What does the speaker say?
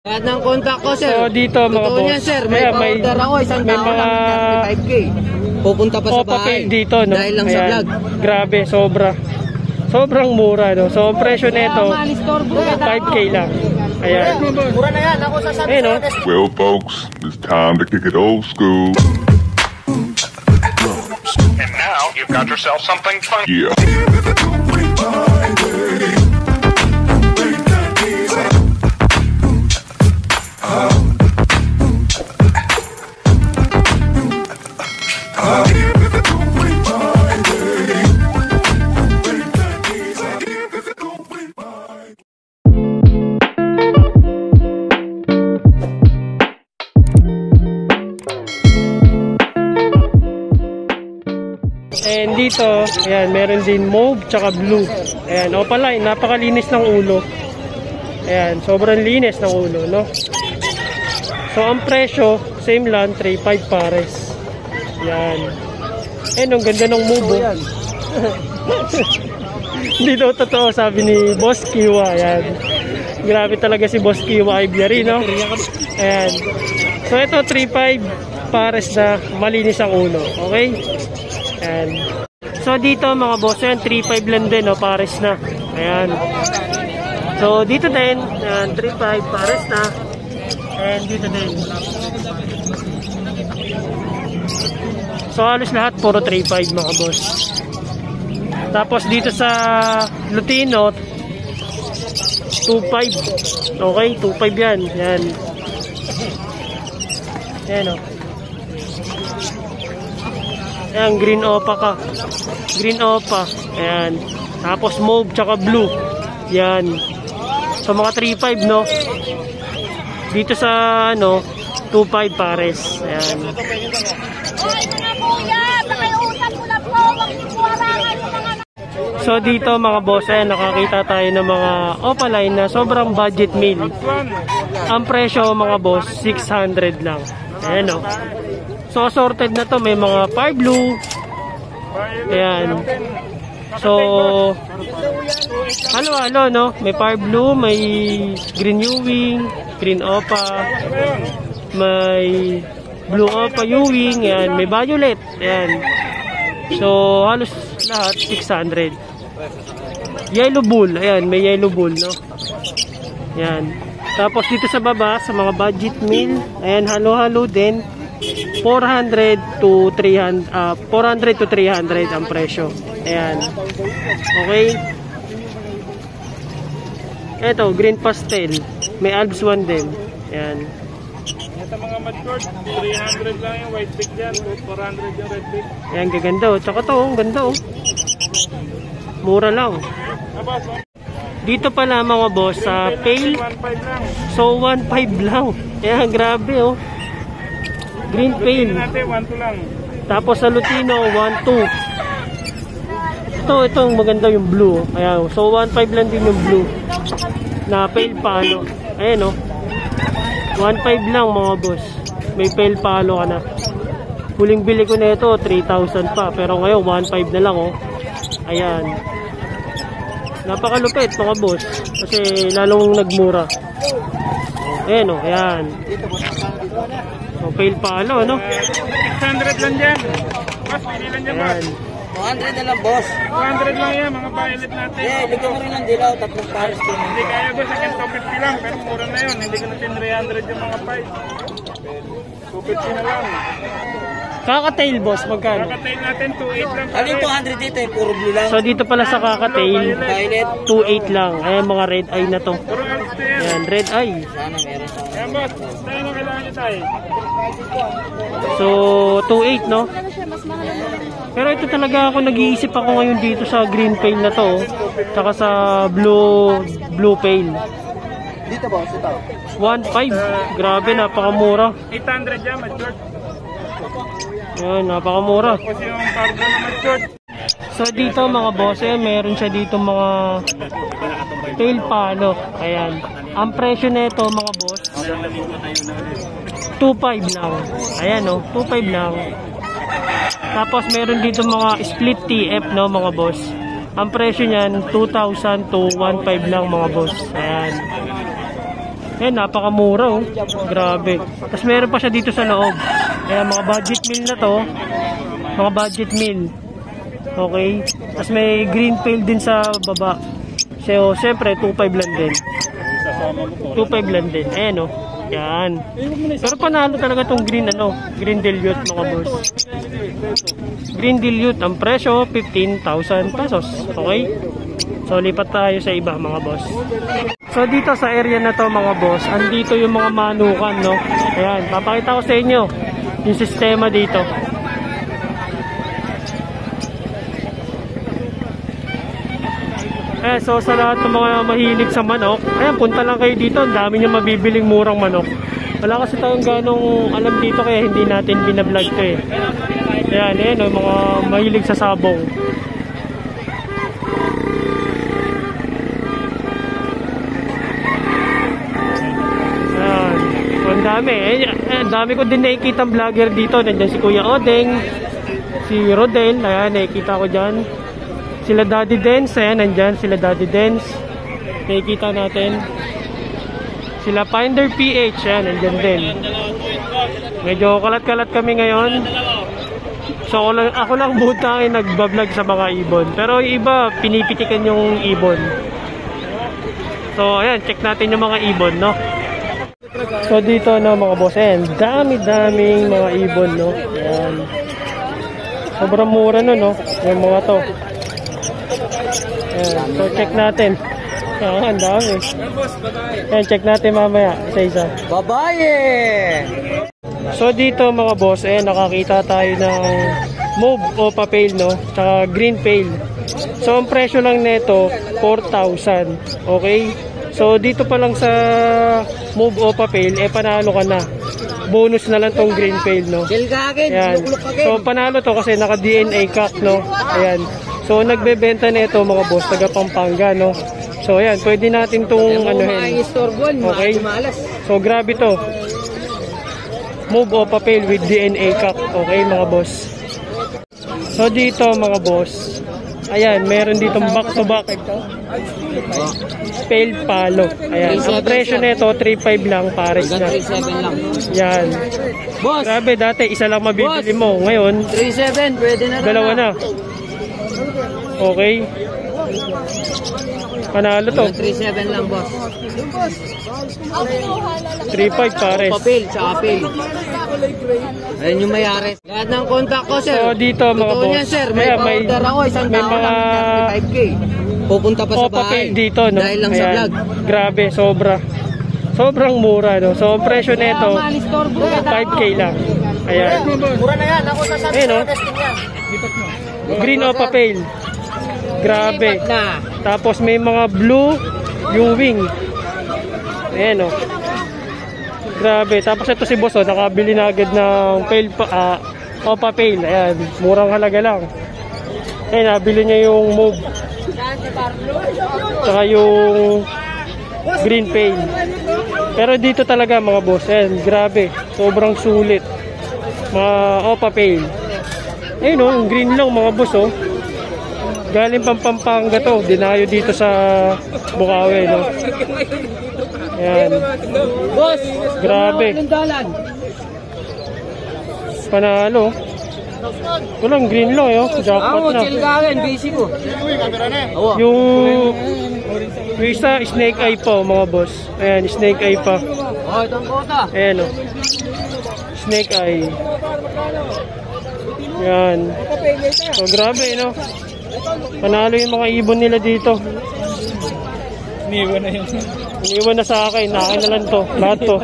Lahat ng contact ko, sir. So dito mga boss. Yan, sir. May order ako, isang tao lang, 35K. Pupunta pa sa bahay. Dito, no? Dahil lang sa vlog. Grabe, sobrang mura, no? So, ang presyo nito, 5K lang. Ayan. Mura na yan. Ako sasabi no? Well, folks, it's time to kick it old school. And now, you've got yourself something fun. Yeah. And dito, ayan, meron din mauve tsaka blue. Ayan, opaline, napakalinis ng ulo. Ayan, sobrang linis ng ulo, no? So, ang presyo, same lang, 3.5 pares. Ayan. Ayan, ang ganda ng mauve. Hindi daw totoo, sabi ni Boss Kiwa. Ayan. Grabe talaga si Boss Kiwa Ivyari, no? Ayan. So, ito, 3.5 pares na malinis ang ulo. Okay? Ayan. So dito mga boss, yan 3.5 lang din, no, pares na. Ayan. So dito din, 3.5 pares na. And dito din. So halos lahat puro 3.5 mga boss. Tapos dito sa Lutino 2.5. Okay, 2.5 yan. Yan. Ayan, o. Ayan, green opa ka. Green opa. Ayan. Tapos mauve tsaka blue. Yan. So mga 3.5, no? Dito sa ano 2.5 pares. Ayan. So dito mga boss, ayan, nakakita tayo ng mga opaline na sobrang budget meal. Ang presyo mga boss 600 lang. Ayan, no? So assorted na to, may mga fire blue. Ayan. So halo-halo, no? May fire blue, may green Ewing, green opa, may blue opa Ewing, ayan, may violet. Ayan. So halos lahat 600. Yellow bull, ayan, may yellow bull, no? Ayan. Tapos dito sa baba, sa mga budget meal, ayan, halo-halo din. 400 to 300 ang presyo. Ayan. Okay. Ito, green pastel. May Alps 1 din. Ayan. Ito mga matured, 300 lang yung white pig dyan. 400 yung red pig. Ayan, gaganda, oh. Tsaka to, oh, ganda, oh. Mura lang. Dito pala mga boss, sa pale. So 1.5 lang. Ayan, grabe, oh. Green pale. Tapos sa Lutino 1.2. Itong maganda yung blue. Ayan. So 1.5 lang din yung blue. Na pale palo. Ayan, oh. 1.5 lang mga boss. May pale palo ka na. Huling bili ko na ito 3,000 pa. Pero ngayon 1.5 na lang, oh. Ayan. Napakalupit mga boss. Kasi lalong nagmura. Ayan, oh. Ayan. So, pale palo, no? 600 lang dyan. Boss, pinilan dyan, boss. 200 na lang, boss. 200 lang yan, mga violet natin. Ligyan mo rin ng dilaw, tatlong pares din. Hindi kaya, boss, akin 250 lang. Pero mura na yun. Hindi ko natin 300 yung mga pies. 250 na lang. Kakatail, boss, magkano? Kakatail natin, 2.8 lang. Ano yung 200 dito, eh? Puro blue lang. So, dito pala sa kakatail, Violet. 2.8 lang. Ayan, mga red eye na to. Puro alis na yan. Ayan, red eye. Sana meron sa... Ayan, boss. Tayo na kailangan nyo tayo. So, 2.8, no? Pero ito talaga ako, nag-iisip ako ngayon dito sa green pale na to. Tsaka sa blue pale. Dito, boss, ito. 1.5. Grabe, napakamura. 800 yan, matured. Ayan, napakamura. Tapos yung cargo na matured. So dito mga boss, meron siya dito mga pale palo. Ayan. Ang presyo nito mga boss, 2.5 lang. Ayan, oh, 2.5 lang. Tapos meron dito mga split TF, no mga boss. Ang presyo niyan 2,000 to 1.5 lang mga boss. Ayan. Ayan, napakamura oh. Grabe. Tapos meron pa siya dito sa loob. Ayan, mga budget meal na to. Mga budget meal. Okay. Tapos may green pail din sa baba. So, syempre, 2.5 lang din. 2.5 lang din. Ayan oh. Yan. Pero panalo talaga tong green green dilute mga boss. Green dilute ang presyo 15,000 pesos. Okay? So lipat tayo sa iba mga boss. So dito sa area na to mga boss, andito yung mga manukan no. Ayan, papakita ko sa inyo yung sistema dito. So sa lahat ng mga mahilig sa manok, ayan, punta lang kayo dito. Ang dami nyo mabibiling murang manok. Wala kasi tayong ganong alam dito kaya hindi natin binablog to eh. Ayan, ayan, mga mahilig sa sabong. Ayan, ang dami. Ang dami ko din nakikita vlogger dito. Nandiyan si Kuya Odeng, si Rodel, ayan, nakikita ko dyan. Sila Daddy Dance, ayan, nandyan sila Daddy Dance. Nakikita natin. Sila Finder PH, ayan, nandyan din. Medyo kalat-kalat kami ngayon. So ako lang butangin nagbablog sa mga ibon. Pero yung iba, pinipitikan yung ibon. So ayan, check natin yung mga ibon, no? So dito no mga boss, ayan, dami-daming mga ibon, no? Ayan. Sobrang mura no? Yung mga to. Ayan, so check natin. Ang dami. Ayan, check natin mamaya isa-isa. Babae! So dito mga boss, nakakita tayo ng mauve o pail, no? Tsaka green pail. So ang presyo lang nito 4,000. Okay? So dito pa lang sa mauve o pail, panalo ka na. Bonus na lang tong green pail, no? Ayan. So panalo to kasi naka DNA cock, no? Ayan. So nagbebenta nito mga boss, taga Pampanga, no? So ayan, pwede natin tong anuhin. Okay? So grabe to. Mauve o pail with DNA cock. Okay mga boss. So dito mga boss, ayan, meron ditong back to back pail palo. Ayan, ang presyo nito 3.5 lang, pares na. 3.7 lang. Yan. Boss, Grabe, dati isa lang mabibili mo. Ngayon, 3.7, pwede na. dalawa na. Okay. Panalo to. 3.7 lang, boss. 3.5 pares. Papel, tsaka papel. Ayun yung mayari. Lahat ng contact ko, sir. So dito mga Totoo boss, yan, sir. May ayan, order ako, isang may tao mga lang, 35K. Pupunta pa sa bahay. papel dito, no? Dahil lang sa Ayan. vlog. Grabe, sobrang mura, no? So ang presyo nito 5K lang. Ayan. Mura na yan. Ako sasabi Ayan, no? testing yan. Green o papel. Grabe. Lipat na. Tapos may mga blue Ewing. Ayan o. Grabe. Tapos ito si boss o, nakabili na agad ng Opa Pail. Ayan. Murang halaga lang. Ayan, nabili niya yung mauve. Saka yung green pail. Pero dito talaga mga boss. Ayan, grabe. Sobrang sulit. Mga Opa Pail. Ayun o, yung green lang mga boss o. Galing Pampanga to, dinayo dito sa Bukawi, no? Ayan. Boss, Grabe. Panalo. Walang green lang, yo. Jackpot na. Chilgawin, busy ko. Yung isa, snake eye pa, mga boss. Ayan, snake eye pa. Oh, itong kota. Ayan, o. Snake eye. Ayan. So, grabe, no? Panalo yung mga ibon nila dito. Iniwan na yun. Iniwan na sa akin. Akin na lang to. Lahat to.